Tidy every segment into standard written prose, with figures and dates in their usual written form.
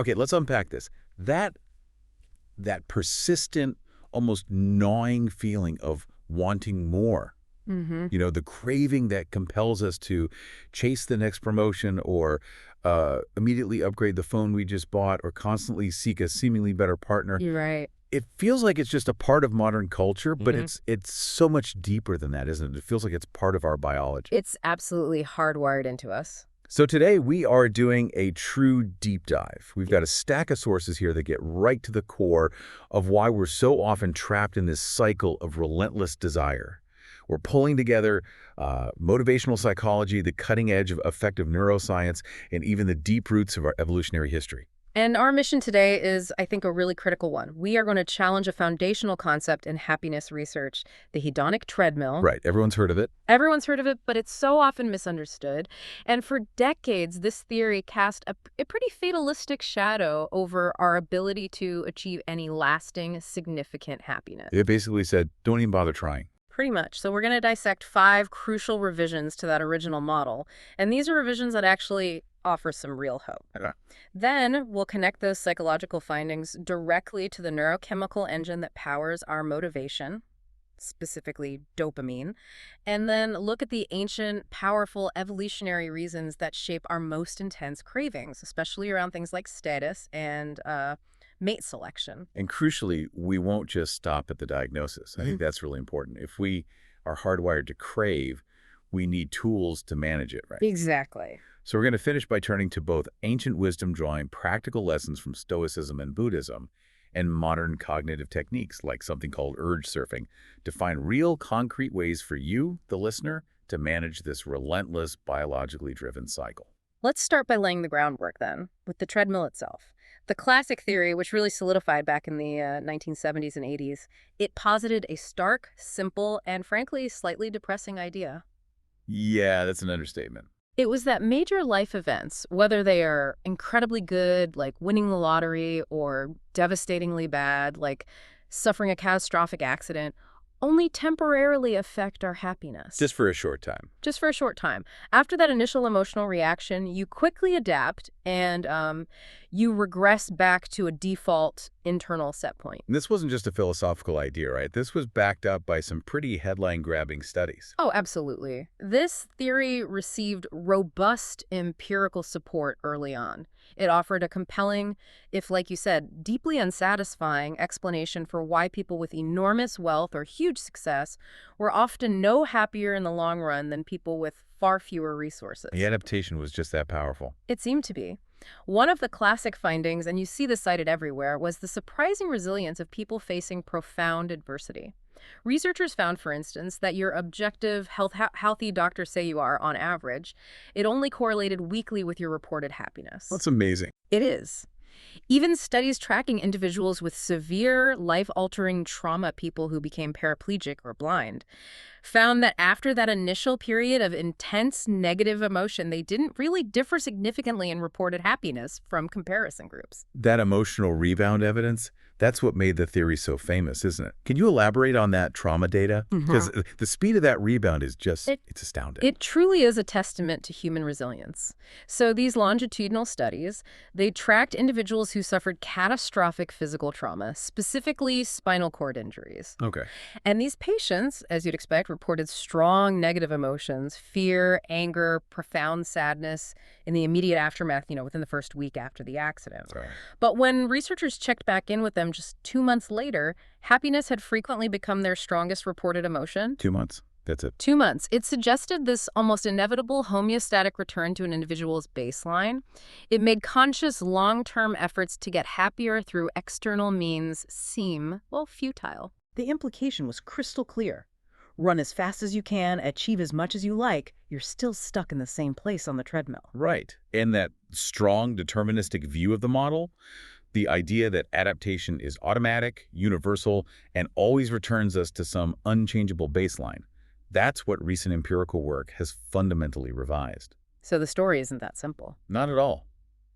Okay, let's unpack this. That that persistent, almost gnawing feeling of wanting more, Mm-hmm. the craving that compels us to chase the next promotion or immediately upgrade the phone we just bought or constantly seek a seemingly better partner. You're right. It feels like it's just a part of modern culture, but Hmm. it's so much deeper than that, isn't it? It feels like it's part of our biology. It's absolutely hardwired into us. So today we are doing a true deep dive. We've got a stack of sources here that get right to the core of why we're so often trapped in this cycle of relentless desire. We're pulling together motivational psychology, the cutting edge of effective neuroscience, and even the deep roots of our evolutionary history. And our mission today is, I think, a really critical one. We are going to challenge a foundational concept in happiness research, the hedonic treadmill. Right, everyone's heard of it. Everyone's heard of it, but it's so often misunderstood. And for decades, this theory cast a pretty fatalistic shadow over our ability to achieve any lasting, significant happiness. It basically said, don't even bother trying. Pretty much. So we're going to dissect 5 crucial revisions to that original model. And these are revisions that actually offer some real hope. Okay. Then we'll connect those psychological findings directly to the neurochemical engine that powers our motivation, specifically dopamine, and then look at the ancient, powerful evolutionary reasons that shape our most intense cravings, especially around things like status and mate selection. And crucially, we won't just stop at the diagnosis. I think that's really important. If we are hardwired to crave, we need tools to manage it, right? Exactly. So we're going to finish by turning to both ancient wisdom, drawing practical lessons from Stoicism and Buddhism, and modern cognitive techniques like something called urge surfing to find real concrete ways for you, the listener, to manage this relentless biologically driven cycle. Let's start by laying the groundwork then, with the treadmill itself. The classic theory, which really solidified back in the 1970s and 80s, it posited a stark, simple, and frankly, slightly depressing idea. Yeah, that's an understatement. It was that major life events, whether they are incredibly good, like winning the lottery, or devastatingly bad, like suffering a catastrophic accident, only temporarily affect our happiness. Just for a short time. Just for a short time. After that initial emotional reaction, you quickly adapt and you regress back to a default internal set point. And this wasn't just a philosophical idea, right? This was backed up by some pretty headline-grabbing studies. Oh, absolutely. This theory received robust empirical support early on. It offered a compelling, if, like you said, deeply unsatisfying explanation for why people with enormous wealth or huge success were often no happier in the long run than people with far fewer resources. The adaptation was just that powerful. It seemed to be. One of the classic findings, and you see this cited everywhere, was the surprising resilience of people facing profound adversity. Researchers found, for instance, that your objective, healthy doctors say you are, on average, it only correlated weakly with your reported happiness. That's amazing. It is. Even studies tracking individuals with severe, life-altering trauma, people who became paraplegic or blind, found that after that initial period of intense negative emotion, they didn't really differ significantly in reported happiness from comparison groups. That emotional rebound evidence, that's what made the theory so famous, isn't it? Can you elaborate on that trauma data? Because the speed of that rebound is just, it's astounding. It truly is a testament to human resilience. So these longitudinal studies, they tracked individuals who suffered catastrophic physical trauma, specifically spinal cord injuries. Okay. And these patients, as you'd expect, reported strong negative emotions, fear, anger, profound sadness in the immediate aftermath, within the first week after the accident. Right. But when researchers checked back in with them just 2 months later, happiness had frequently become their strongest reported emotion. 2 months. That's it. 2 months. It suggested this almost inevitable homeostatic return to an individual's baseline. It made conscious long-term efforts to get happier through external means seem, futile. The implication was crystal clear. Run as fast as you can, achieve as much as you like, you're still stuck in the same place on the treadmill. Right. And that strong deterministic view of the model, the idea that adaptation is automatic, universal, and always returns us to some unchangeable baseline. That's what recent empirical work has fundamentally revised. So the story isn't that simple. Not at all.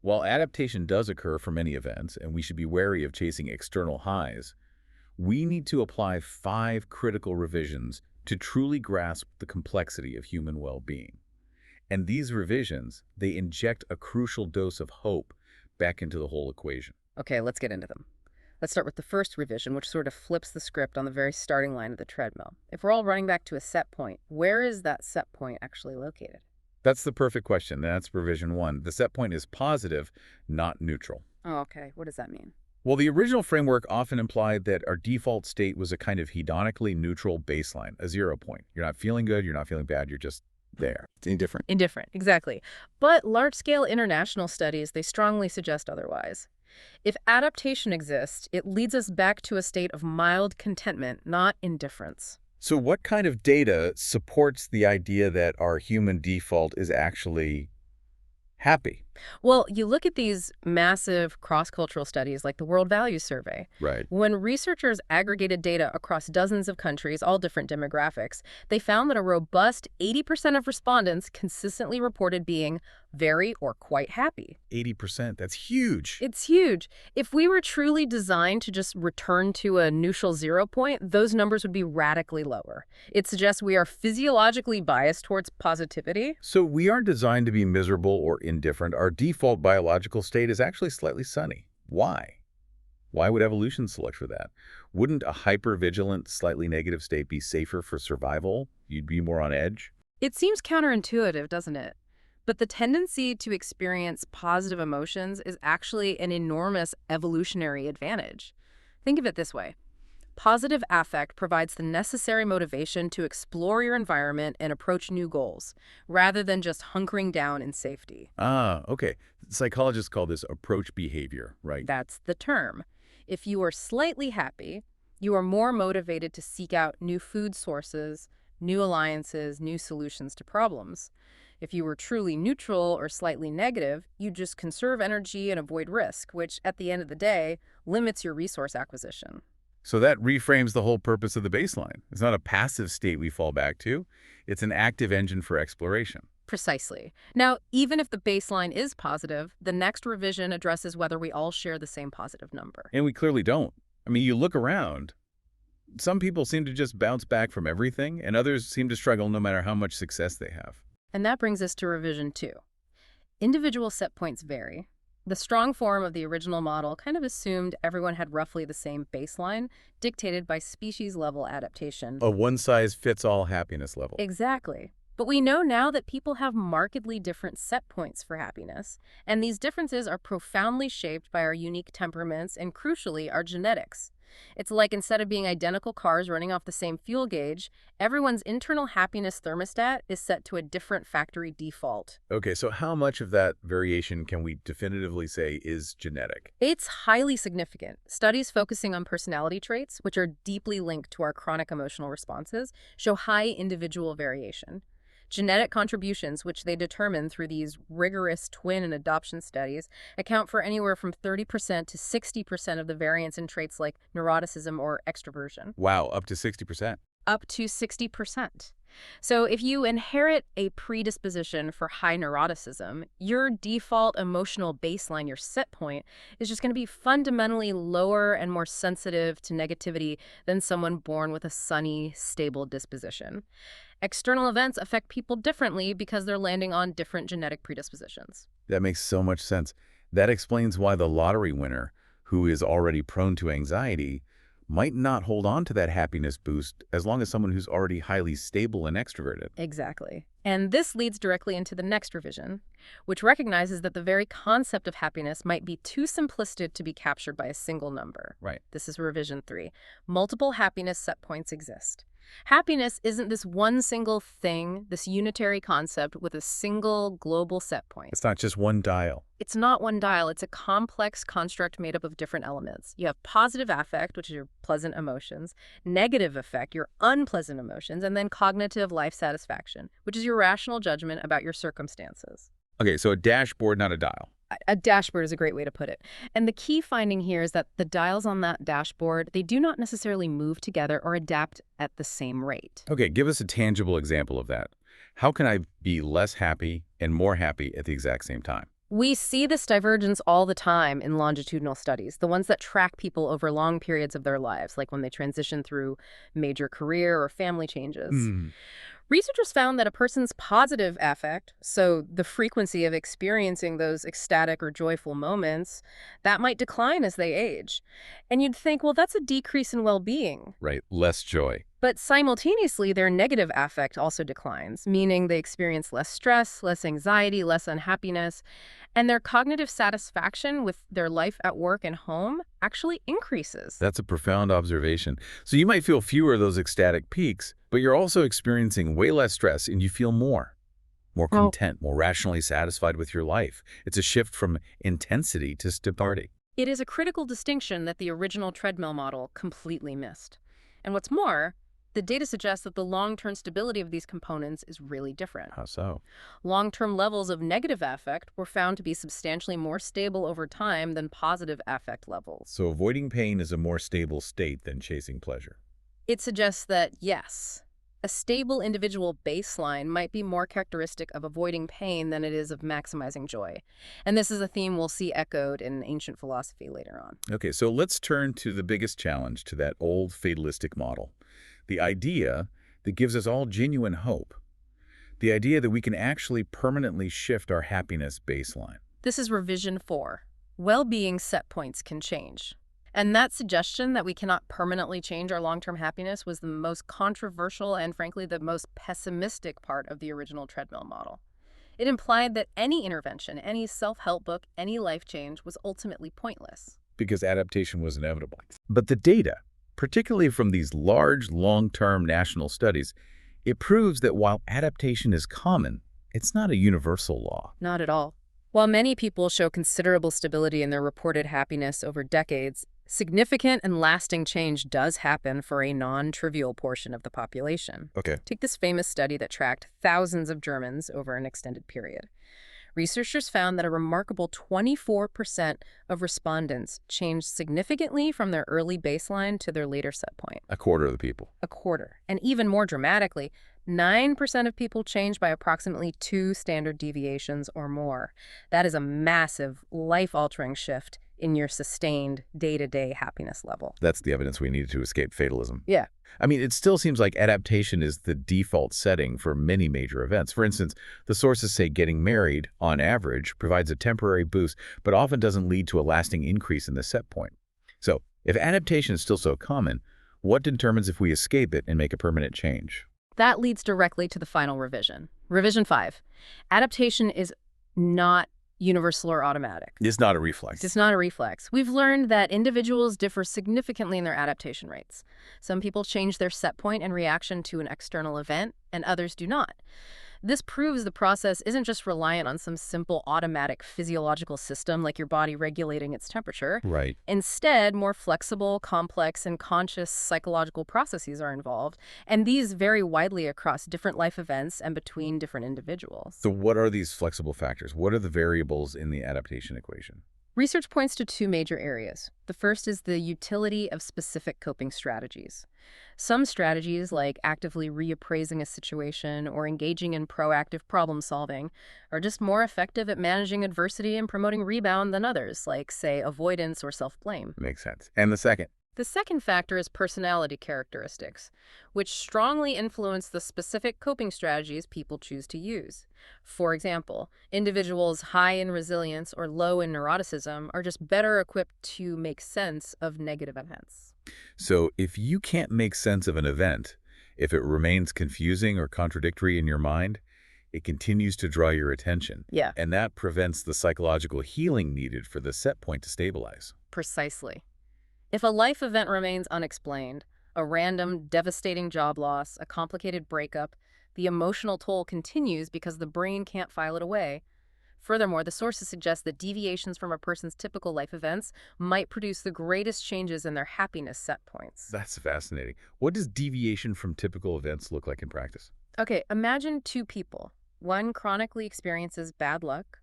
While adaptation does occur for many events, and we should be wary of chasing external highs, we need to apply 5 critical revisions to truly grasp the complexity of human well-being. And these revisions, they inject a crucial dose of hope back into the whole equation. Okay, let's get into them. Let's start with the first revision, which sort of flips the script on the very starting line of the treadmill. If we're all running back to a set point, where is that set point actually located? That's the perfect question. That's revision 1. The set point is positive, not neutral. Oh, okay. What does that mean? Well, the original framework often implied that our default state was a kind of hedonically neutral baseline, a 0 point. You're not feeling good, you're not feeling bad, you're just there. It's indifferent. Indifferent, exactly. But large-scale international studies, they strongly suggest otherwise. If adaptation exists, it leads us back to a state of mild contentment, not indifference. So what kind of data supports the idea that our human default is actually happy? Well, you look at these massive cross-cultural studies like the World Values Survey. Right. When researchers aggregated data across dozens of countries, all different demographics, they found that a robust 80% of respondents consistently reported being very or quite happy. 80%, that's huge. It's huge. If we were truly designed to just return to a neutral 0 point, those numbers would be radically lower. It suggests we are physiologically biased towards positivity. So we aren't designed to be miserable or indifferent. Our default biological state is actually slightly sunny. Why? Why would evolution select for that? Wouldn't a hyper-vigilant, slightly negative state be safer for survival? You'd be more on edge? It seems counterintuitive, doesn't it? But the tendency to experience positive emotions is actually an enormous evolutionary advantage. Think of it this way. Positive affect provides the necessary motivation to explore your environment and approach new goals, rather than just hunkering down in safety. Ah, okay. Psychologists call this approach behavior, right? That's the term. If you are slightly happy, you are more motivated to seek out new food sources, new alliances, new solutions to problems. If you were truly neutral or slightly negative, you just conserve energy and avoid risk, which, at the end of the day, limits your resource acquisition. So that reframes the whole purpose of the baseline. It's not a passive state we fall back to. It's an active engine for exploration. Precisely. Now, even if the baseline is positive, the next revision addresses whether we all share the same positive number. And we clearly don't. I mean, you look around. Some people seem to just bounce back from everything, and others seem to struggle no matter how much success they have. And that brings us to revision 2. Individual set points vary. The strong form of the original model kind of assumed everyone had roughly the same baseline, dictated by species-level adaptation. A one-size-fits-all happiness level. Exactly. But we know now that people have markedly different set points for happiness, and these differences are profoundly shaped by our unique temperaments and, crucially, our genetics. It's like instead of being identical cars running off the same fuel gauge, everyone's internal happiness thermostat is set to a different factory default. Okay, so how much of that variation can we definitively say is genetic? It's highly significant. Studies focusing on personality traits, which are deeply linked to our chronic emotional responses, show high individual variation. Genetic contributions, which they determine through these rigorous twin and adoption studies, account for anywhere from 30% to 60% of the variance in traits like neuroticism or extroversion. Wow, up to 60%. Up to 60%. So if you inherit a predisposition for high neuroticism, your default emotional baseline, your set point, is just going to be fundamentally lower and more sensitive to negativity than someone born with a sunny, stable disposition. External events affect people differently because they're landing on different genetic predispositions. That makes so much sense. That explains why the lottery winner, who is already prone to anxiety, might not hold on to that happiness boost as long as someone who's already highly stable and extroverted. Exactly. And this leads directly into the next revision, which recognizes that the very concept of happiness might be too simplistic to be captured by a single number. Right. This is revision 3. Multiple happiness set points exist. Happiness isn't this one single thing, this unitary concept with a single global set point. It's not just one dial. It's not one dial. It's a complex construct made up of different elements. You have positive affect, which is your pleasant emotions, negative affect, your unpleasant emotions, and then cognitive life satisfaction, which is your rational judgment about your circumstances. Okay, so a dashboard, not a dial. A dashboard is a great way to put it. And the key finding here is that the dials on that dashboard, they do not necessarily move together or adapt at the same rate. Okay, give us a tangible example of that. How can I be less happy and more happy at the exact same time? We see this divergence all the time in longitudinal studies, the ones that track people over long periods of their lives, like when they transition through major career or family changes. Researchers found that a person's positive affect, so the frequency of experiencing those ecstatic or joyful moments, that might decline as they age. And you'd think, well, that's a decrease in well-being. Right, less joy. But simultaneously, their negative affect also declines, meaning they experience less stress, less anxiety, less unhappiness, and their cognitive satisfaction with their life at work and home actually increases. That's a profound observation. So you might feel fewer of those ecstatic peaks, but you're also experiencing way less stress and you feel more Well, content, more rationally satisfied with your life. It's a shift from intensity to stability. it is a critical distinction that the original treadmill model completely missed. And what's more, the data suggests that the long-term stability of these components is really different. How so? Long-term levels of negative affect were found to be substantially more stable over time than positive affect levels. So avoiding pain is a more stable state than chasing pleasure. It suggests that, yes, a stable individual baseline might be more characteristic of avoiding pain than it is of maximizing joy. And this is a theme we'll see echoed in ancient philosophy later on. Okay, so let's turn to the biggest challenge to that old fatalistic model. The idea that gives us all genuine hope. The idea that we can actually permanently shift our happiness baseline. This is revision 4. Well-being set points can change. And that suggestion that we cannot permanently change our long-term happiness was the most controversial and, frankly, the most pessimistic part of the original treadmill model. It implied that any intervention, any self-help book, any life change was ultimately pointless. Because adaptation was inevitable. But the data, particularly from these large, long-term national studies, it proves that while adaptation is common, it's not a universal law. Not at all. While many people show considerable stability in their reported happiness over decades, significant and lasting change does happen for a non-trivial portion of the population. Okay. Take this famous study that tracked thousands of Germans over an extended period. Researchers found that a remarkable 24% of respondents changed significantly from their early baseline to their later set point. A quarter of the people. A quarter. And even more dramatically, 9% of people changed by approximately 2 standard deviations or more. That is a massive, life-altering shift in your sustained day-to-day happiness level. That's the evidence we needed to escape fatalism. Yeah. I mean, it still seems like adaptation is the default setting for many major events. For instance, the sources say getting married, on average, provides a temporary boost, but often doesn't lead to a lasting increase in the set point. So, if adaptation is still so common, what determines if we escape it and make a permanent change? That leads directly to the final revision. Revision 5. Adaptation is not universal or automatic. It's not a reflex. It's not a reflex. We've learned that individuals differ significantly in their adaptation rates. Some people change their set point in reaction to an external event, and others do not. This proves the process isn't just reliant on some simple automatic physiological system like your body regulating its temperature. Right. Instead, more flexible, complex, and conscious psychological processes are involved, and these vary widely across different life events and between different individuals. So what are these flexible factors? What are the variables in the adaptation equation? Research points to 2 major areas. The first is the utility of specific coping strategies. Some strategies, like actively reappraising a situation or engaging in proactive problem solving, are just more effective at managing adversity and promoting rebound than others, like, say, avoidance or self-blame. Makes sense. And the second? The second factor is personality characteristics, which strongly influence the specific coping strategies people choose to use. For example, individuals high in resilience or low in neuroticism are just better equipped to make sense of negative events. So if you can't make sense of an event, if it remains confusing or contradictory in your mind, it continues to draw your attention. Yeah, And that prevents the psychological healing needed for the set point to stabilize. precisely. If a life event remains unexplained, a random, devastating job loss, a complicated breakup, the emotional toll continues because the brain can't file it away. Furthermore, the sources suggest that deviations from a person's typical life events might produce the greatest changes in their happiness set points. That's fascinating. What does deviation from typical events look like in practice? Okay, imagine 2 people. One chronically experiences bad luck,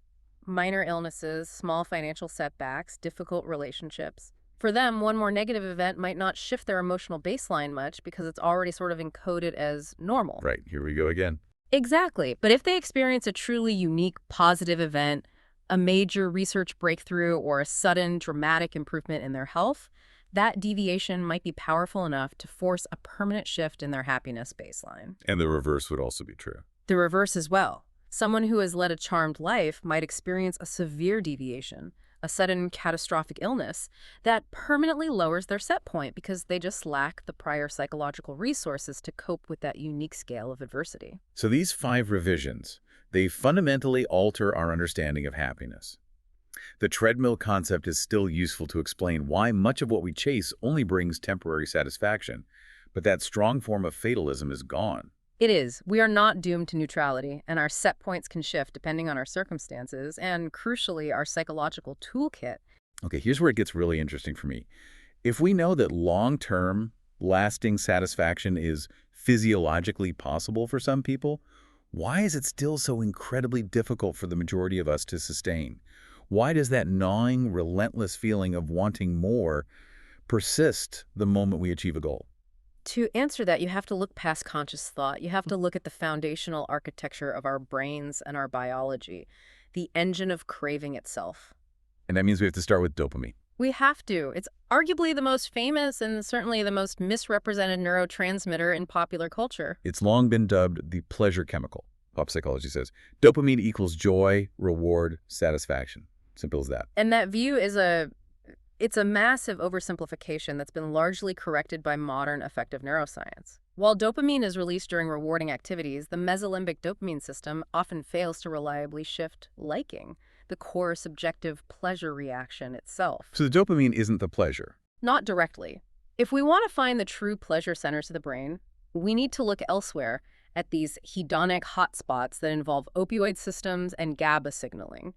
minor illnesses, small financial setbacks, difficult relationships. For them, one more negative event might not shift their emotional baseline much because it's already sort of encoded as normal. Right, here we go again. Exactly. But if they experience a truly unique positive event, a major research breakthrough, or a sudden dramatic improvement in their health, that deviation might be powerful enough to force a permanent shift in their happiness baseline. And the reverse would also be true. The reverse as well. Someone who has led a charmed life might experience a severe deviation, a sudden catastrophic illness, that permanently lowers their set point because they just lack the prior psychological resources to cope with that unique scale of adversity. So these 5 revisions, they fundamentally alter our understanding of happiness. The treadmill concept is still useful to explain why much of what we chase only brings temporary satisfaction, but that strong form of fatalism is gone. It is. We are not doomed to neutrality, and our set points can shift depending on our circumstances and, crucially, our psychological toolkit. Okay, here's where it gets really interesting for me. If we know that long-term, lasting satisfaction is physiologically possible for some people, why is it still so incredibly difficult for the majority of us to sustain? Why does that gnawing, relentless feeling of wanting more persist the moment we achieve a goal? To answer that, you have to look past conscious thought. You have to look at the foundational architecture of our brains and our biology, the engine of craving itself. And that means we have to start with dopamine. We have to. It's arguably the most famous and certainly the most misrepresented neurotransmitter in popular culture. It's long been dubbed the pleasure chemical. Pop psychology says dopamine equals joy, reward, satisfaction. Simple as that. And that view is it's a massive oversimplification that's been largely corrected by modern affective neuroscience. While dopamine is released during rewarding activities, the mesolimbic dopamine system often fails to reliably shift liking, the core subjective pleasure reaction itself. So the dopamine isn't the pleasure. Not directly. If we want to find the true pleasure centers of the brain, we need to look elsewhere at these hedonic hotspots that involve opioid systems and GABA signaling.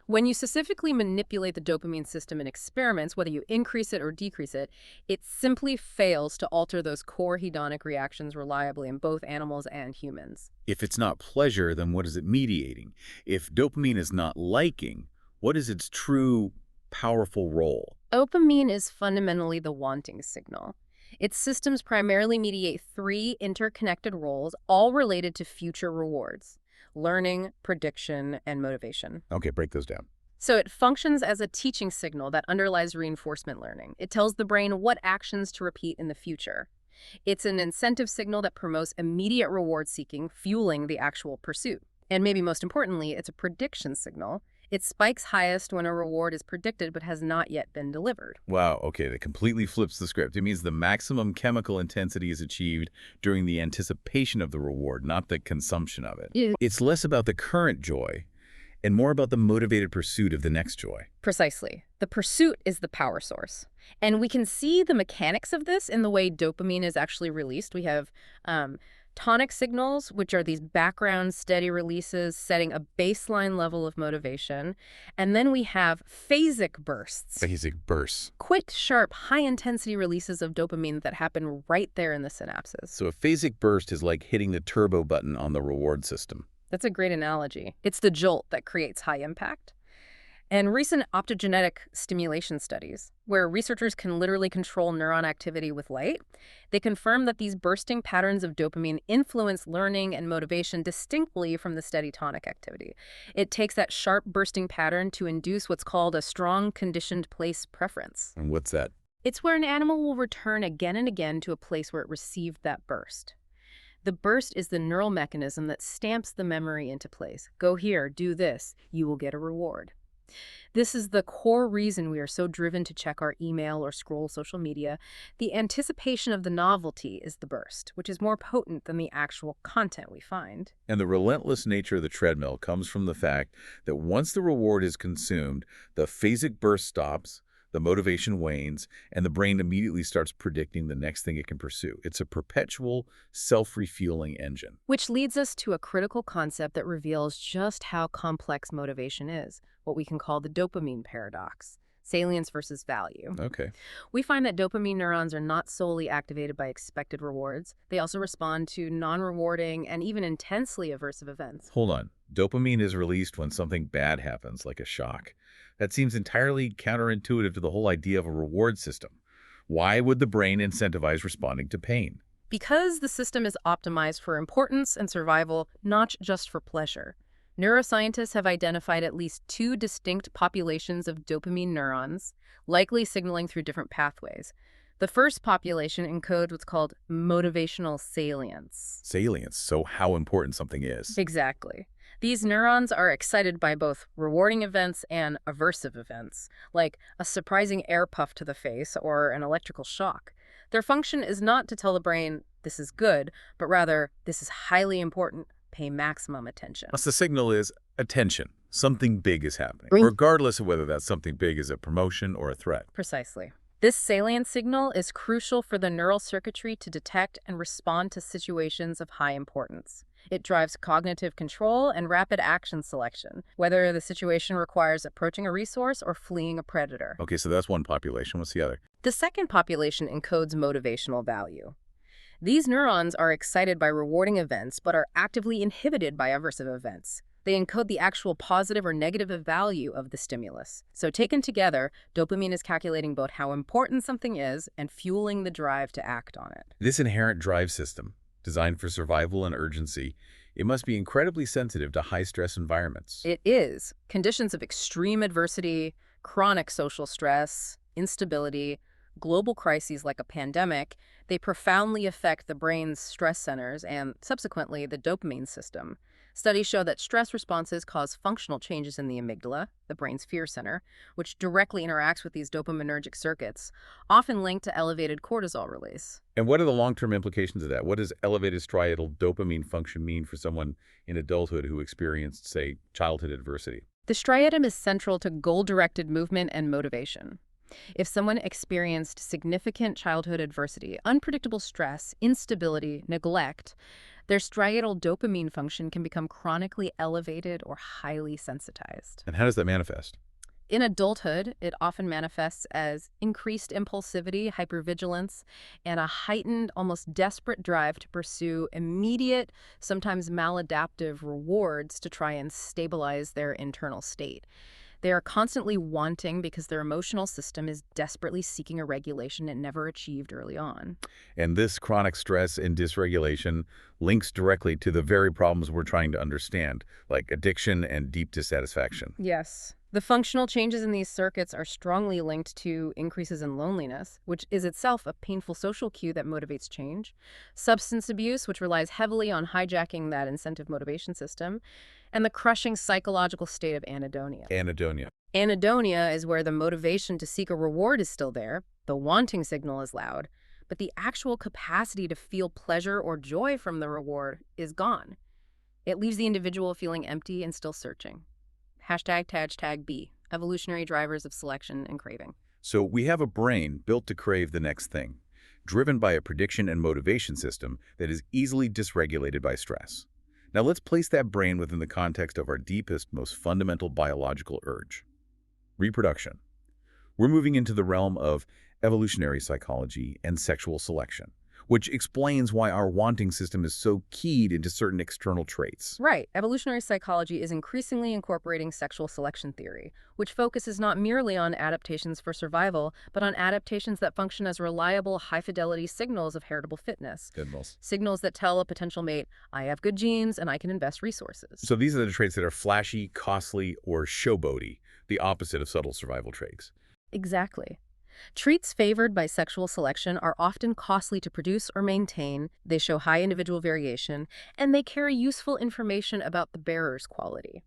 When you specifically manipulate the dopamine system in experiments, whether you increase it or decrease it, it simply fails to alter those core hedonic reactions reliably in both animals and humans. If it's not pleasure, then what is it mediating? If dopamine is not liking, what is its true, powerful role? Dopamine is fundamentally the wanting signal. Its systems primarily mediate 3 interconnected roles, all related to future rewards: learning, prediction, and motivation. Okay, break those down. So it functions as a teaching signal that underlies reinforcement learning. It tells the brain what actions to repeat in the future. It's an incentive signal that promotes immediate reward seeking, fueling the actual pursuit. And maybe most importantly, it's a prediction signal. It spikes highest when a reward is predicted but has not yet been delivered. Wow, okay, that completely flips the script. It means the maximum chemical intensity is achieved during the anticipation of the reward, not the consumption of it. Yeah. It's less about the current joy and more about the motivated pursuit of the next joy. Precisely. The pursuit is the power source. And we can see the mechanics of this in the way dopamine is actually released. We have tonic signals, which are these background steady releases setting a baseline level of motivation. And then we have phasic bursts. Phasic bursts. Quick, sharp, high-intensity releases of dopamine that happen right there in the synapses. So a phasic burst is like hitting the turbo button on the reward system. That's a great analogy. It's the jolt that creates high impact. And recent optogenetic stimulation studies, where researchers can literally control neuron activity with light, they confirm that these bursting patterns of dopamine influence learning and motivation distinctly from the steady tonic activity. It takes that sharp bursting pattern to induce what's called a strong conditioned place preference. And what's that? It's where an animal will return again and again to a place where it received that burst. The burst is the neural mechanism that stamps the memory into place. Go here, do this, you will get a reward. This is the core reason we are so driven to check our email or scroll social media. The anticipation of the novelty is the burst, which is more potent than the actual content we find. And the relentless nature of the treadmill comes from the fact that once the reward is consumed, the phasic burst stops, the motivation wanes, and the brain immediately starts predicting the next thing it can pursue. It's a perpetual, self-refueling engine. Which leads us to a critical concept that reveals just how complex motivation is, what we can call the dopamine paradox, salience versus value. Okay. We find that dopamine neurons are not solely activated by expected rewards. They also respond to non-rewarding and even intensely aversive events. Hold on. Dopamine is released when something bad happens, like a shock. That seems entirely counterintuitive to the whole idea of a reward system. Why would the brain incentivize responding to pain? Because the system is optimized for importance and survival, not just for pleasure. Neuroscientists have identified at least two distinct populations of dopamine neurons, likely signaling through different pathways. The first population encodes what's called motivational salience. Salience, so how important something is. Exactly. These neurons are excited by both rewarding events and aversive events, like a surprising air puff to the face or an electrical shock. Their function is not to tell the brain, this is good, but rather, this is highly important, pay maximum attention. Thus the signal is attention. Something big is happening, Right. regardless of whether that something big is a promotion or a threat. Precisely. This salient signal is crucial for the neural circuitry to detect and respond to situations of high importance. It drives cognitive control and rapid action selection, whether the situation requires approaching a resource or fleeing a predator. Okay, so that's one population. What's the other? The second population encodes motivational value. These neurons are excited by rewarding events but are actively inhibited by aversive events. They encode the actual positive or negative value of the stimulus. So taken together, dopamine is calculating both how important something is and fueling the drive to act on it. This inherent drive system, designed for survival and urgency, it must be incredibly sensitive to high-stress environments. It is. Conditions of extreme adversity, chronic social stress, instability, global crises like a pandemic, they profoundly affect the brain's stress centers and, subsequently, the dopamine system. Studies show that stress responses cause functional changes in the amygdala, the brain's fear center, which directly interacts with these dopaminergic circuits, often linked to elevated cortisol release. And what are the long-term implications of that? What does elevated striatal dopamine function mean for someone in adulthood who experienced, say, childhood adversity? The striatum is central to goal-directed movement and motivation. If someone experienced significant childhood adversity, unpredictable stress, instability, neglect, their striatal dopamine function can become chronically elevated or highly sensitized. And how does that manifest? In adulthood, it often manifests as increased impulsivity, hypervigilance, and a heightened, almost desperate drive to pursue immediate, sometimes maladaptive rewards to try and stabilize their internal state. They are constantly wanting because their emotional system is desperately seeking a regulation it never achieved early on. And this chronic stress and dysregulation links directly to the very problems we're trying to understand, like addiction and deep dissatisfaction. Yes. The functional changes in these circuits are strongly linked to increases in loneliness, which is itself a painful social cue that motivates change, substance abuse, which relies heavily on hijacking that incentive motivation system, and the crushing psychological state of anhedonia. Anhedonia. Anhedonia is where the motivation to seek a reward is still there, the wanting signal is loud, but the actual capacity to feel pleasure or joy from the reward is gone. It leaves the individual feeling empty and still searching. #TAG B, evolutionary drivers of selection and craving. So we have a brain built to crave the next thing, driven by a prediction and motivation system that is easily dysregulated by stress. Now let's place that brain within the context of our deepest, most fundamental biological urge: reproduction. We're moving into the realm of evolutionary psychology and sexual selection, which explains why our wanting system is so keyed into certain external traits. Right. Evolutionary psychology is increasingly incorporating sexual selection theory, which focuses not merely on adaptations for survival, but on adaptations that function as reliable, high-fidelity signals of heritable fitness. Goodness. Signals that tell a potential mate, I have good genes and I can invest resources. So these are the traits that are flashy, costly, or showboaty, the opposite of subtle survival traits. Exactly. Traits favored by sexual selection are often costly to produce or maintain, they show high individual variation, and they carry useful information about the bearer's quality.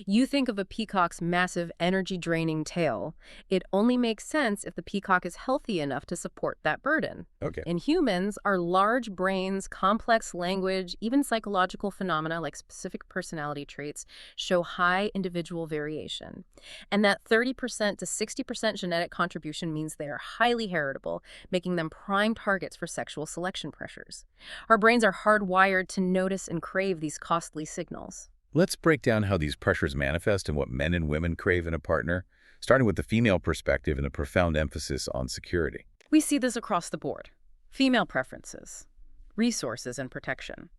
You think of a peacock's massive, energy-draining tail. It only makes sense if the peacock is healthy enough to support that burden. Okay. In humans, our large brains, complex language, even psychological phenomena like specific personality traits show high individual variation. And that 30% to 60% genetic contribution means they are highly heritable, making them prime targets for sexual selection pressures. Our brains are hardwired to notice and crave these costly signals. Let's break down how these pressures manifest and what men and women crave in a partner, starting with the female perspective and a profound emphasis on security. We see this across the board. Female preferences, resources, and protection.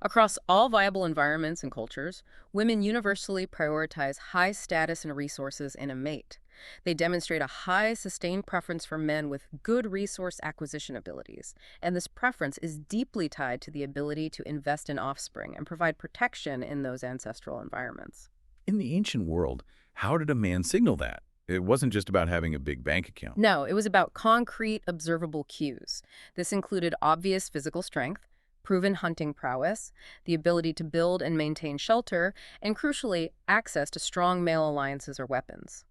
Across all viable environments and cultures, women universally prioritize high status and resources in a mate. They demonstrate a high, sustained preference for men with good resource acquisition abilities, and this preference is deeply tied to the ability to invest in offspring and provide protection in those ancestral environments. In the ancient world, how did a man signal that? It wasn't just about having a big bank account. No, it was about concrete, observable cues. This included obvious physical strength, proven hunting prowess, the ability to build and maintain shelter, and crucially, access to strong male alliances or weapons.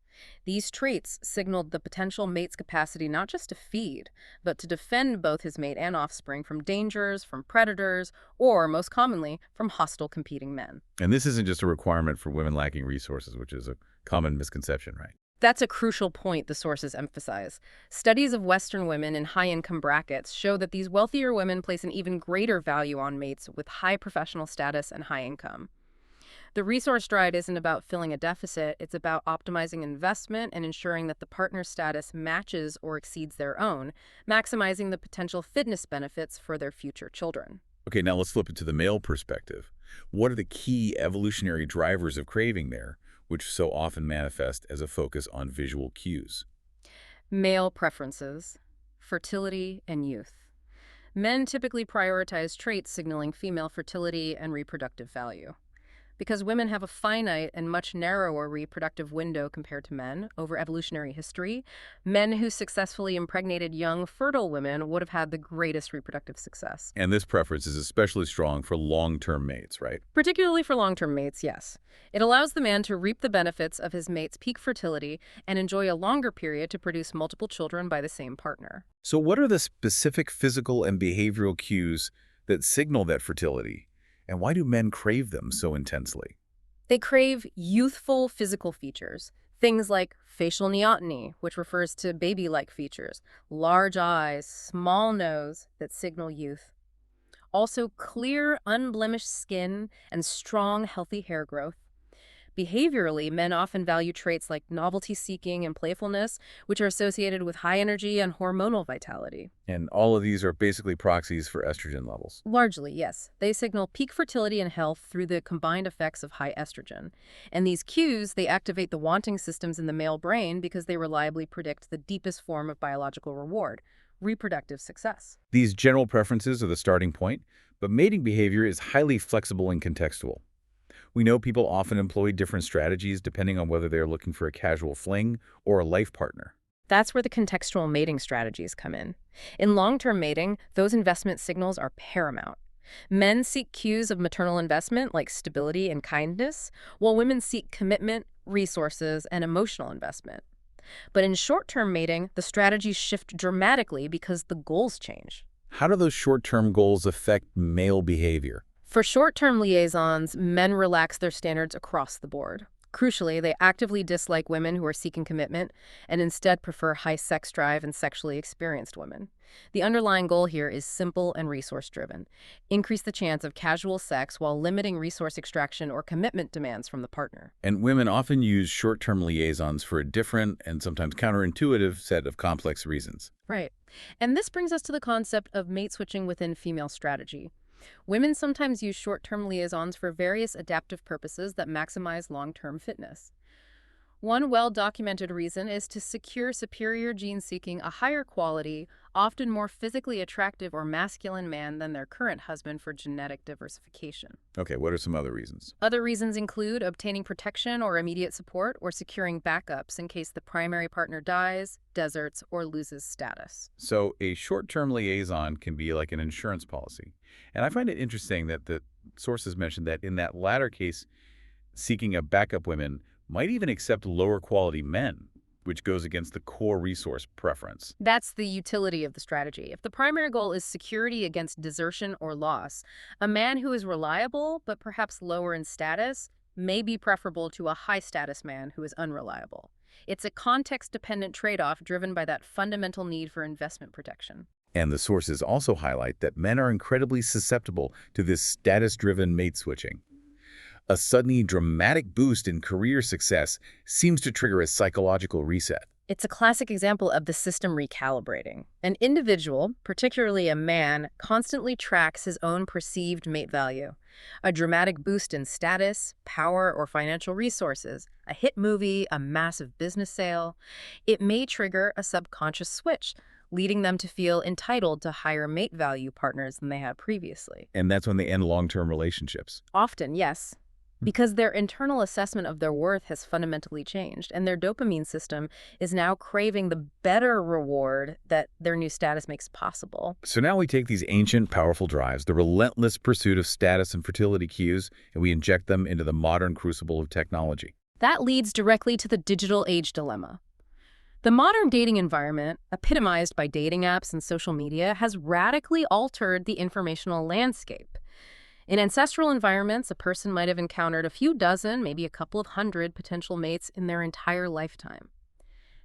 These traits signaled the potential mate's capacity not just to feed, but to defend both his mate and offspring from dangers, from predators, or, most commonly, from hostile competing men. And this isn't just a requirement for women lacking resources, which is a common misconception, right? That's a crucial point the sources emphasize. Studies of Western women in high-income brackets show that these wealthier women place an even greater value on mates with high professional status and high income. The resource drive isn't about filling a deficit, it's about optimizing investment and ensuring that the partner's status matches or exceeds their own, maximizing the potential fitness benefits for their future children. Okay, now let's flip it to the male perspective. What are the key evolutionary drivers of craving there, which so often manifest as a focus on visual cues? Male preferences, fertility, and youth. Men typically prioritize traits signaling female fertility and reproductive value. Because women have a finite and much narrower reproductive window compared to men over evolutionary history, men who successfully impregnated young, fertile women would have had the greatest reproductive success. And this preference is especially strong for long-term mates, right? Particularly for long-term mates, yes. It allows the man to reap the benefits of his mate's peak fertility and enjoy a longer period to produce multiple children by the same partner. So what are the specific physical and behavioral cues that signal that fertility? And why do men crave them so intensely? They crave youthful physical features, things like facial neoteny, which refers to baby-like features, large eyes, small nose that signal youth. Also, clear, unblemished skin and strong, healthy hair growth. Behaviorally, men often value traits like novelty-seeking and playfulness, which are associated with high energy and hormonal vitality. And all of these are basically proxies for estrogen levels. Largely, yes. They signal peak fertility and health through the combined effects of high estrogen. And these cues, they activate the wanting systems in the male brain because they reliably predict the deepest form of biological reward, reproductive success. These general preferences are the starting point, but mating behavior is highly flexible and contextual. We know people often employ different strategies depending on whether they're looking for a casual fling or a life partner. That's where the contextual mating strategies come in. In long-term mating, those investment signals are paramount. Men seek cues of maternal investment like stability and kindness, while women seek commitment, resources, and emotional investment. But in short-term mating, the strategies shift dramatically because the goals change. How do those short-term goals affect male behavior? For short-term liaisons, men relax their standards across the board. Crucially, they actively dislike women who are seeking commitment and instead prefer high sex drive and sexually experienced women. The underlying goal here is simple and resource-driven. Increase the chance of casual sex while limiting resource extraction or commitment demands from the partner. And women often use short-term liaisons for a different and sometimes counterintuitive set of complex reasons. Right. And this brings us to the concept of mate switching within female strategy. Women sometimes use short-term liaisons for various adaptive purposes that maximize long-term fitness. One well-documented reason is to secure superior gene-seeking, a higher quality, often more physically attractive or masculine man than their current husband for genetic diversification. Okay, what are some other reasons? Other reasons include obtaining protection or immediate support or securing backups in case the primary partner dies, deserts, or loses status. So a short-term liaison can be like an insurance policy. And I find it interesting that the sources mentioned that in that latter case, seeking a backup women might even accept lower quality men, which goes against the core resource preference. That's the utility of the strategy. If the primary goal is security against desertion or loss, a man who is reliable but perhaps lower in status may be preferable to a high-status man who is unreliable. It's a context-dependent trade-off driven by that fundamental need for investment protection. And the sources also highlight that men are incredibly susceptible to this status-driven mate switching. A suddenly dramatic boost in career success seems to trigger a psychological reset. It's a classic example of the system recalibrating. An individual, particularly a man, constantly tracks his own perceived mate value. A dramatic boost in status, power, or financial resources, a hit movie, a massive business sale. It may trigger a subconscious switch, leading them to feel entitled to higher mate value partners than they had previously. And that's when they end long-term relationships. Often, yes. Because their internal assessment of their worth has fundamentally changed, and their dopamine system is now craving the better reward that their new status makes possible. So now we take these ancient, powerful drives, the relentless pursuit of status and fertility cues, and we inject them into the modern crucible of technology. That leads directly to the digital age dilemma. The modern dating environment, epitomized by dating apps and social media, has radically altered the informational landscape. In ancestral environments, a person might have encountered a few dozen, maybe a couple of hundred potential mates in their entire lifetime.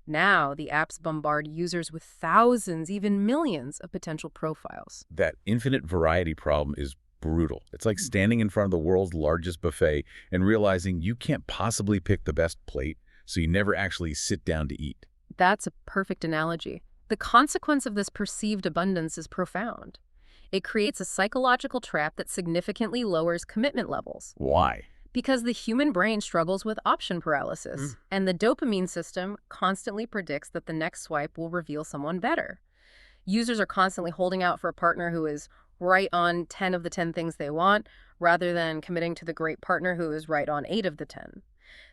Now, the apps bombard users with thousands, even millions of potential profiles. That infinite variety problem is brutal. It's like standing in front of the world's largest buffet and realizing you can't possibly pick the best plate, so you never actually sit down to eat. That's a perfect analogy. The consequence of this perceived abundance is profound. It creates a psychological trap that significantly lowers commitment levels. Why? Because the human brain struggles with option paralysis, and the dopamine system constantly predicts that the next swipe will reveal someone better. Users are constantly holding out for a partner who is right on 10 of the 10 things they want, rather than committing to the great partner who is right on 8 of the 10.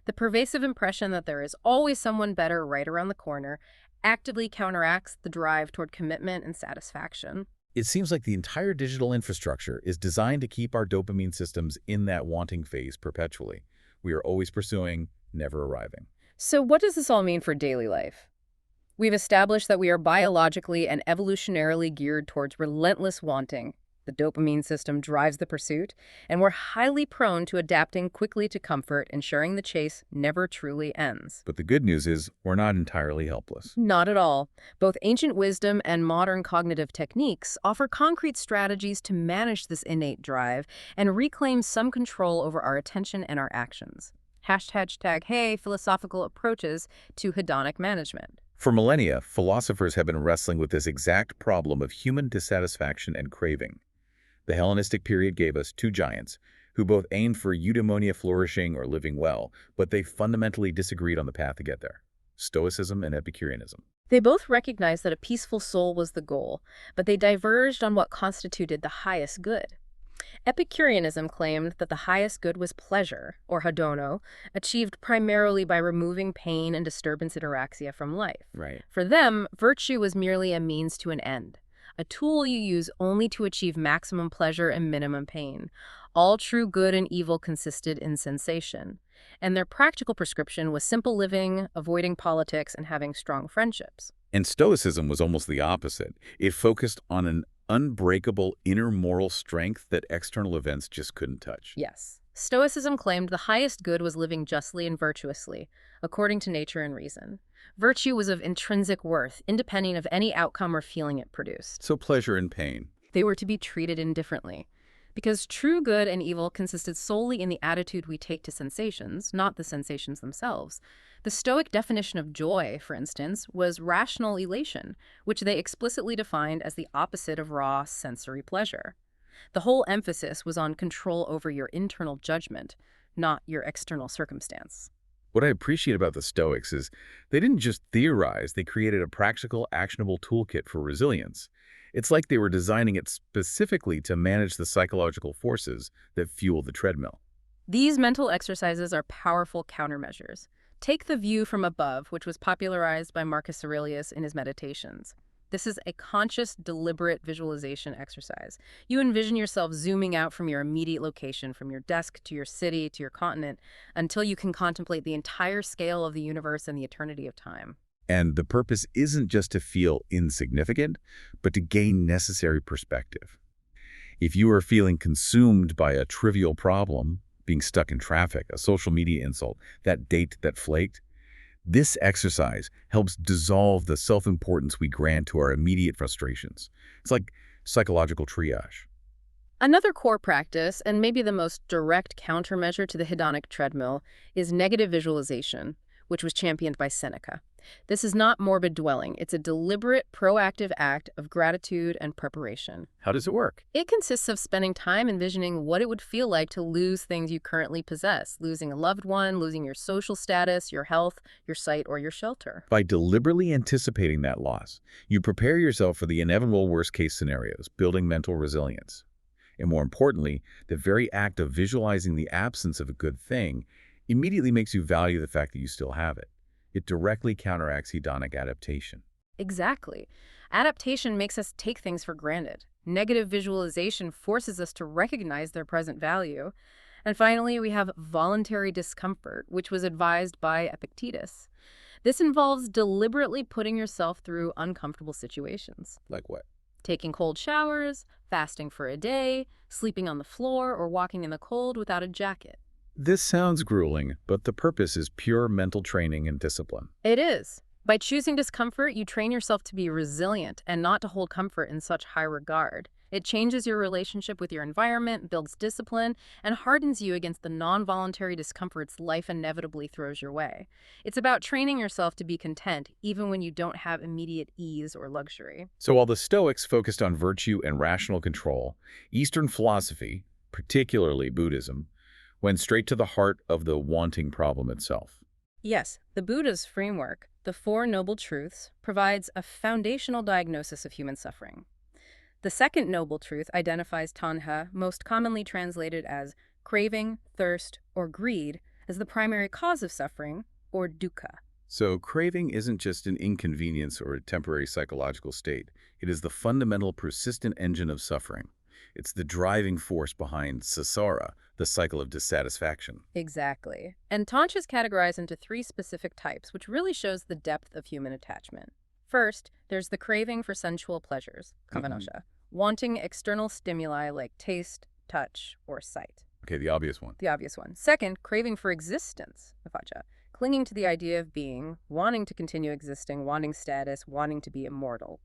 The pervasive impression that there is always someone better right around the corner actively counteracts the drive toward commitment and satisfaction. It seems like the entire digital infrastructure is designed to keep our dopamine systems in that wanting phase perpetually. We are always pursuing, never arriving. So what does this all mean for daily life? We've established that we are biologically and evolutionarily geared towards relentless wanting. The dopamine system drives the pursuit, and we're highly prone to adapting quickly to comfort, ensuring the chase never truly ends. But the good news is we're not entirely helpless. Not at all. Both ancient wisdom and modern cognitive techniques offer concrete strategies to manage this innate drive and reclaim some control over our attention and our actions. #hey, philosophical approaches to hedonic management. For millennia, philosophers have been wrestling with this exact problem of human dissatisfaction and craving. The Hellenistic period gave us two giants who both aimed for eudaimonia flourishing or living well, but they fundamentally disagreed on the path to get there: Stoicism and Epicureanism. They both recognized that a peaceful soul was the goal, but they diverged on what constituted the highest good. Epicureanism claimed that the highest good was pleasure, or hedono, achieved primarily by removing pain and disturbance ataraxia from life. Right. For them, virtue was merely a means to an end, a tool you use only to achieve maximum pleasure and minimum pain. All true good and evil consisted in sensation, and their practical prescription was simple living, avoiding politics, and having strong friendships. And Stoicism was almost the opposite. It focused on an unbreakable inner moral strength that external events just couldn't touch. Yes. Stoicism claimed the highest good was living justly and virtuously, according to nature and reason. Virtue was of intrinsic worth, independent of any outcome or feeling it produced. So pleasure and pain. They were to be treated indifferently, because true good and evil consisted solely in the attitude we take to sensations, not the sensations themselves. The Stoic definition of joy, for instance, was rational elation, which they explicitly defined as the opposite of raw sensory pleasure. The whole emphasis was on control over your internal judgment, not your external circumstance. What I appreciate about the Stoics is they didn't just theorize, they created a practical, actionable toolkit for resilience. It's like they were designing it specifically to manage the psychological forces that fuel the treadmill. These mental exercises are powerful countermeasures. Take the view from above, which was popularized by Marcus Aurelius in his Meditations. This is a conscious, deliberate visualization exercise. You envision yourself zooming out from your immediate location, from your desk to your city to your continent, until you can contemplate the entire scale of the universe and the eternity of time. And the purpose isn't just to feel insignificant, but to gain necessary perspective. If you are feeling consumed by a trivial problem, being stuck in traffic, a social media insult, that date that flaked, this exercise helps dissolve the self-importance we grant to our immediate frustrations. It's like psychological triage. Another core practice, and maybe the most direct countermeasure to the hedonic treadmill, is negative visualization, which was championed by Seneca. This is not morbid dwelling. It's a deliberate, proactive act of gratitude and preparation. How does it work? It consists of spending time envisioning what it would feel like to lose things you currently possess, losing a loved one, losing your social status, your health, your sight, or your shelter. By deliberately anticipating that loss, you prepare yourself for the inevitable worst-case scenarios, building mental resilience. And more importantly, the very act of visualizing the absence of a good thing immediately makes you value the fact that you still have it. It directly counteracts hedonic adaptation. Exactly. Adaptation makes us take things for granted. Negative visualization forces us to recognize their present value. And finally, we have voluntary discomfort, which was advised by Epictetus. This involves deliberately putting yourself through uncomfortable situations. Like what? Taking cold showers, fasting for a day, sleeping on the floor, or walking in the cold without a jacket. This sounds grueling, but the purpose is pure mental training and discipline. It is. By choosing discomfort, you train yourself to be resilient and not to hold comfort in such high regard. It changes your relationship with your environment, builds discipline, and hardens you against the non-voluntary discomforts life inevitably throws your way. It's about training yourself to be content even when you don't have immediate ease or luxury. So while the Stoics focused on virtue and rational control, Eastern philosophy, particularly Buddhism, went straight to the heart of the wanting problem itself. Yes, the Buddha's framework, the Four Noble Truths, provides a foundational diagnosis of human suffering. The second noble truth identifies tanha, most commonly translated as craving, thirst, or greed, as the primary cause of suffering, or dukkha. So craving isn't just an inconvenience or a temporary psychological state. It is the fundamental, persistent engine of suffering. It's the driving force behind samsara, the cycle of dissatisfaction. Exactly. And tantra is categorized into three specific types, which really shows the depth of human attachment. First, there's the craving for sensual pleasures, kavanasha, wanting external stimuli like taste, touch, or sight. Okay, the obvious one. The obvious one. Second, craving for existence, vipacha, clinging to the idea of being, wanting to continue existing, wanting status, wanting to be immortal.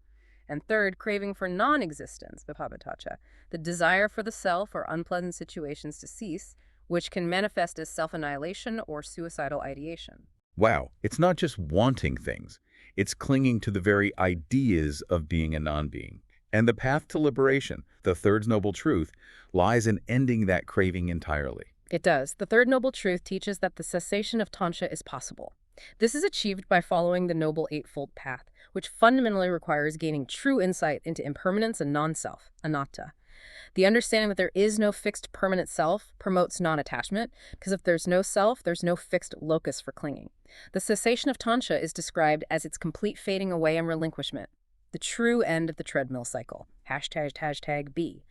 And third, craving for non-existence, vibhavatacha, the desire for the self or unpleasant situations to cease, which can manifest as self-annihilation or suicidal ideation. Wow, it's not just wanting things. It's clinging to the very ideas of being a non-being. And the path to liberation, the third noble truth, lies in ending that craving entirely. It does. The third noble truth teaches that the cessation of tantra is possible. This is achieved by following the Noble Eightfold Path, which fundamentally requires gaining true insight into impermanence and non-self, anatta. The understanding that there is no fixed permanent self promotes non-attachment, because if there's no self, there's no fixed locus for clinging. The cessation of tantra is described as its complete fading away and relinquishment, the true end of the treadmill cycle. ### B.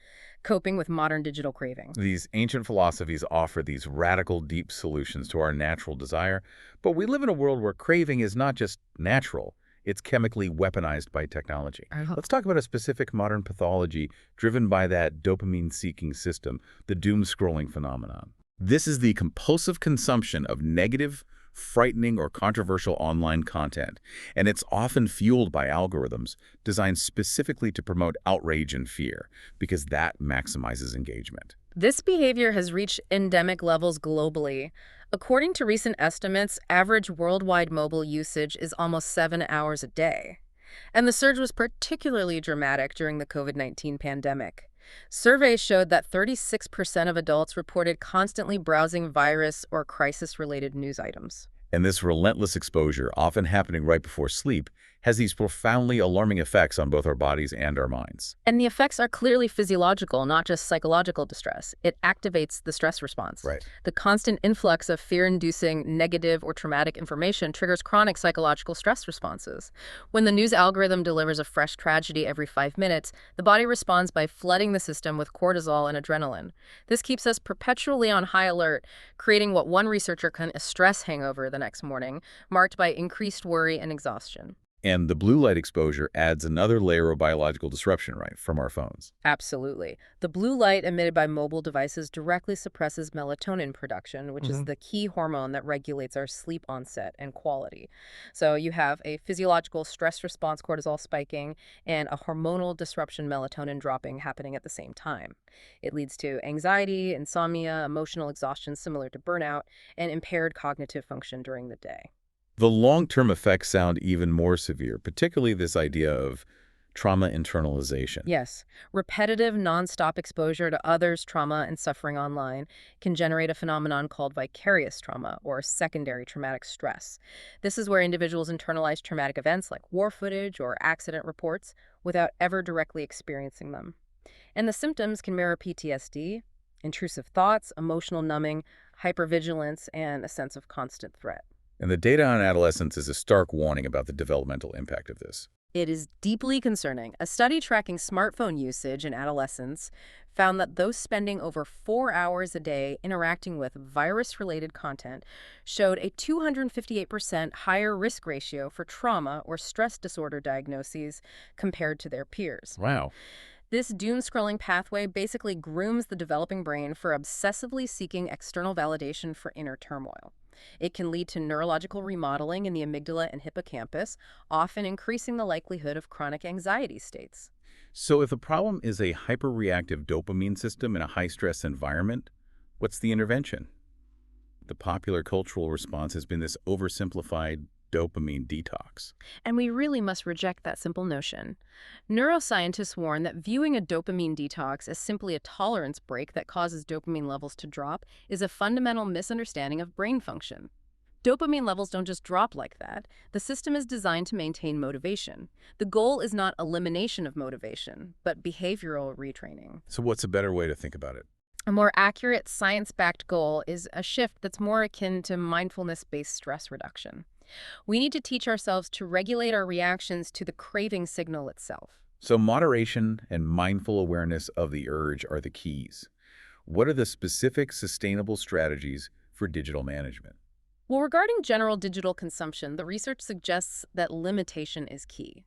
Coping with modern digital craving. These ancient philosophies offer these radical, deep solutions to our natural desire, but we live in a world where craving is not just natural, it's chemically weaponized by technology. Let's talk about a specific modern pathology driven by that dopamine-seeking system, the doom-scrolling phenomenon. This is the compulsive consumption of negative, frightening, or controversial online content, and it's often fueled by algorithms designed specifically to promote outrage and fear, because that maximizes engagement. This behavior has reached endemic levels globally. According to recent estimates, average worldwide mobile usage is almost 7 hours a day. And the surge was particularly dramatic during the COVID-19 pandemic. Surveys showed that 36% of adults reported constantly browsing virus or crisis-related news items. And this relentless exposure, often happening right before sleep, has these profoundly alarming effects on both our bodies and our minds. And the effects are clearly physiological, not just psychological distress. It activates the stress response. Right. The constant influx of fear-inducing, negative, or traumatic information triggers chronic psychological stress responses. When the news algorithm delivers a fresh tragedy every 5 minutes, the body responds by flooding the system with cortisol and adrenaline. This keeps us perpetually on high alert, creating what one researcher called a stress hangover the next morning, marked by increased worry and exhaustion. And the blue light exposure adds another layer of biological disruption, right, from our phones. Absolutely. The blue light emitted by mobile devices directly suppresses melatonin production, which is the key hormone that regulates our sleep onset and quality. So you have a physiological stress response, cortisol spiking, and a hormonal disruption, melatonin dropping, happening at the same time. It leads to anxiety, insomnia, emotional exhaustion similar to burnout, and impaired cognitive function during the day. The long-term effects sound even more severe, particularly this idea of trauma internalization. Yes, repetitive, nonstop exposure to others' trauma and suffering online can generate a phenomenon called vicarious trauma or secondary traumatic stress. This is where individuals internalize traumatic events like war footage or accident reports without ever directly experiencing them. And the symptoms can mirror PTSD, intrusive thoughts, emotional numbing, hypervigilance, and a sense of constant threat. And the data on adolescents is a stark warning about the developmental impact of this. It is deeply concerning. A study tracking smartphone usage in adolescents found that those spending over 4 hours a day interacting with virus-related content showed a 258% higher risk ratio for trauma or stress disorder diagnoses compared to their peers. Wow. This doom-scrolling pathway basically grooms the developing brain for obsessively seeking external validation for inner turmoil. It can lead to neurological remodeling in the amygdala and hippocampus, often increasing the likelihood of chronic anxiety states. So if the problem is a hyperreactive dopamine system in a high-stress environment, what's the intervention? The popular cultural response has been this oversimplified dopamine detox. And we really must reject that simple notion. Neuroscientists warn that viewing a dopamine detox as simply a tolerance break that causes dopamine levels to drop is a fundamental misunderstanding of brain function. Dopamine levels don't just drop like that. The system is designed to maintain motivation. The goal is not elimination of motivation, but behavioral retraining. So what's a better way to think about it? A more accurate, science-backed goal is a shift that's more akin to mindfulness-based stress reduction. We need to teach ourselves to regulate our reactions to the craving signal itself. So moderation and mindful awareness of the urge are the keys. What are the specific sustainable strategies for digital management? Well, regarding general digital consumption, the research suggests that limitation is key.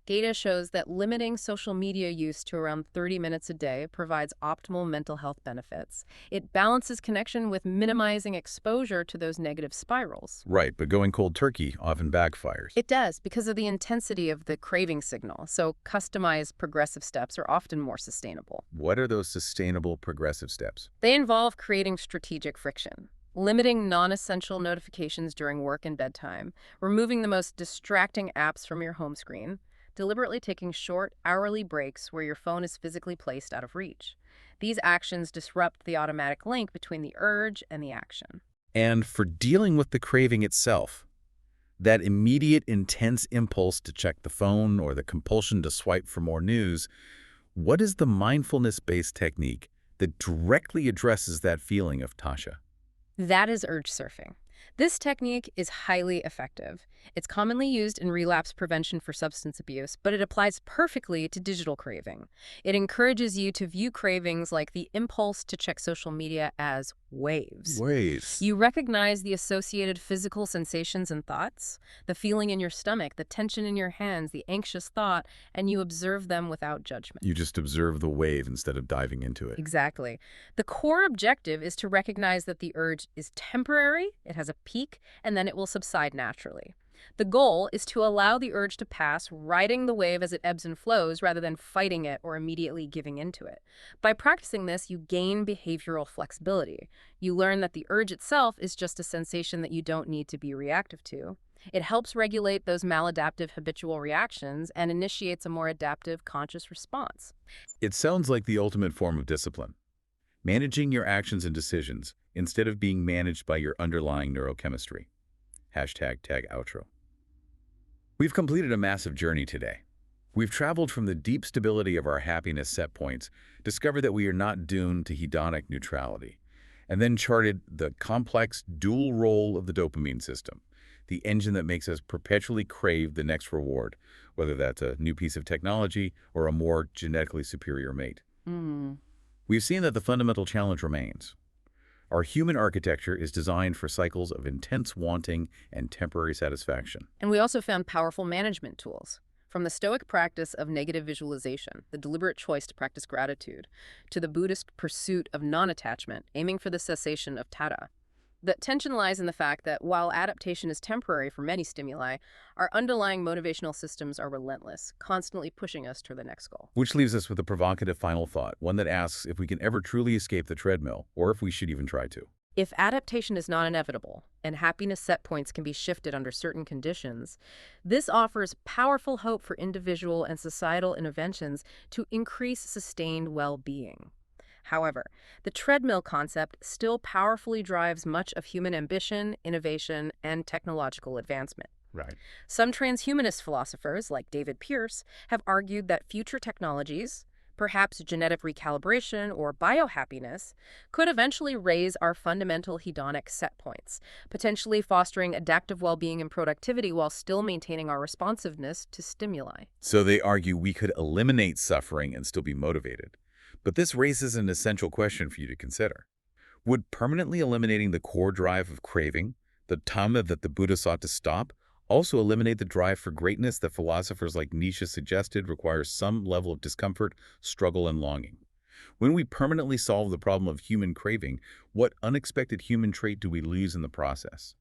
Data shows that limiting social media use to around 30 minutes a day provides optimal mental health benefits. It balances connection with minimizing exposure to those negative spirals. Right, but going cold turkey often backfires. It does, because of the intensity of the craving signal, so customized progressive steps are often more sustainable. What are those sustainable progressive steps? They involve creating strategic friction, limiting non-essential notifications during work and bedtime, removing the most distracting apps from your home screen, deliberately taking short, hourly breaks where your phone is physically placed out of reach. These actions disrupt the automatic link between the urge and the action. And for dealing with the craving itself, that immediate, intense impulse to check the phone or the compulsion to swipe for more news, what is the mindfulness-based technique that directly addresses that feeling of Tasha? That is urge surfing. This technique is highly effective. It's commonly used in relapse prevention for substance abuse, but it applies perfectly to digital craving. It encourages you to view cravings like the impulse to check social media as waves. Waves. You recognize the associated physical sensations and thoughts, the feeling in your stomach, the tension in your hands, the anxious thought, and you observe them without judgment. You just observe the wave instead of diving into it. Exactly. The core objective is to recognize that the urge is temporary, it has a peak, and then it will subside naturally. The goal is to allow the urge to pass, riding the wave as it ebbs and flows rather than fighting it or immediately giving into it. By practicing this, you gain behavioral flexibility. You learn that the urge itself is just a sensation that you don't need to be reactive to. It helps regulate those maladaptive habitual reactions and initiates a more adaptive, conscious response. It sounds like the ultimate form of discipline. Managing your actions and decisions instead of being managed by your underlying neurochemistry. #tag outro. We've completed a massive journey today. We've traveled from the deep stability of our happiness set points, discovered that we are not doomed to hedonic neutrality, and then charted the complex dual role of the dopamine system, the engine that makes us perpetually crave the next reward, whether that's a new piece of technology or a more genetically superior mate. We've seen that the fundamental challenge remains. Our human architecture is designed for cycles of intense wanting and temporary satisfaction. And we also found powerful management tools. From the Stoic practice of negative visualization, the deliberate choice to practice gratitude, to the Buddhist pursuit of non-attachment, aiming for the cessation of tara. The tension lies in the fact that while adaptation is temporary for many stimuli, our underlying motivational systems are relentless, constantly pushing us to the next goal. Which leaves us with a provocative final thought, one that asks if we can ever truly escape the treadmill, or if we should even try to. If adaptation is not inevitable and happiness set points can be shifted under certain conditions, this offers powerful hope for individual and societal interventions to increase sustained well-being. However, the treadmill concept still powerfully drives much of human ambition, innovation, and technological advancement. Right. Some transhumanist philosophers, like David Pearce, have argued that future technologies, perhaps genetic recalibration or biohappiness, could eventually raise our fundamental hedonic set points, potentially fostering adaptive well-being and productivity while still maintaining our responsiveness to stimuli. So they argue we could eliminate suffering and still be motivated. But this raises an essential question for you to consider. Would permanently eliminating the core drive of craving, the tama that the Buddha sought to stop, also eliminate the drive for greatness that philosophers like Nietzsche suggested requires some level of discomfort, struggle, and longing? When we permanently solve the problem of human craving, what unexpected human trait do we lose in the process?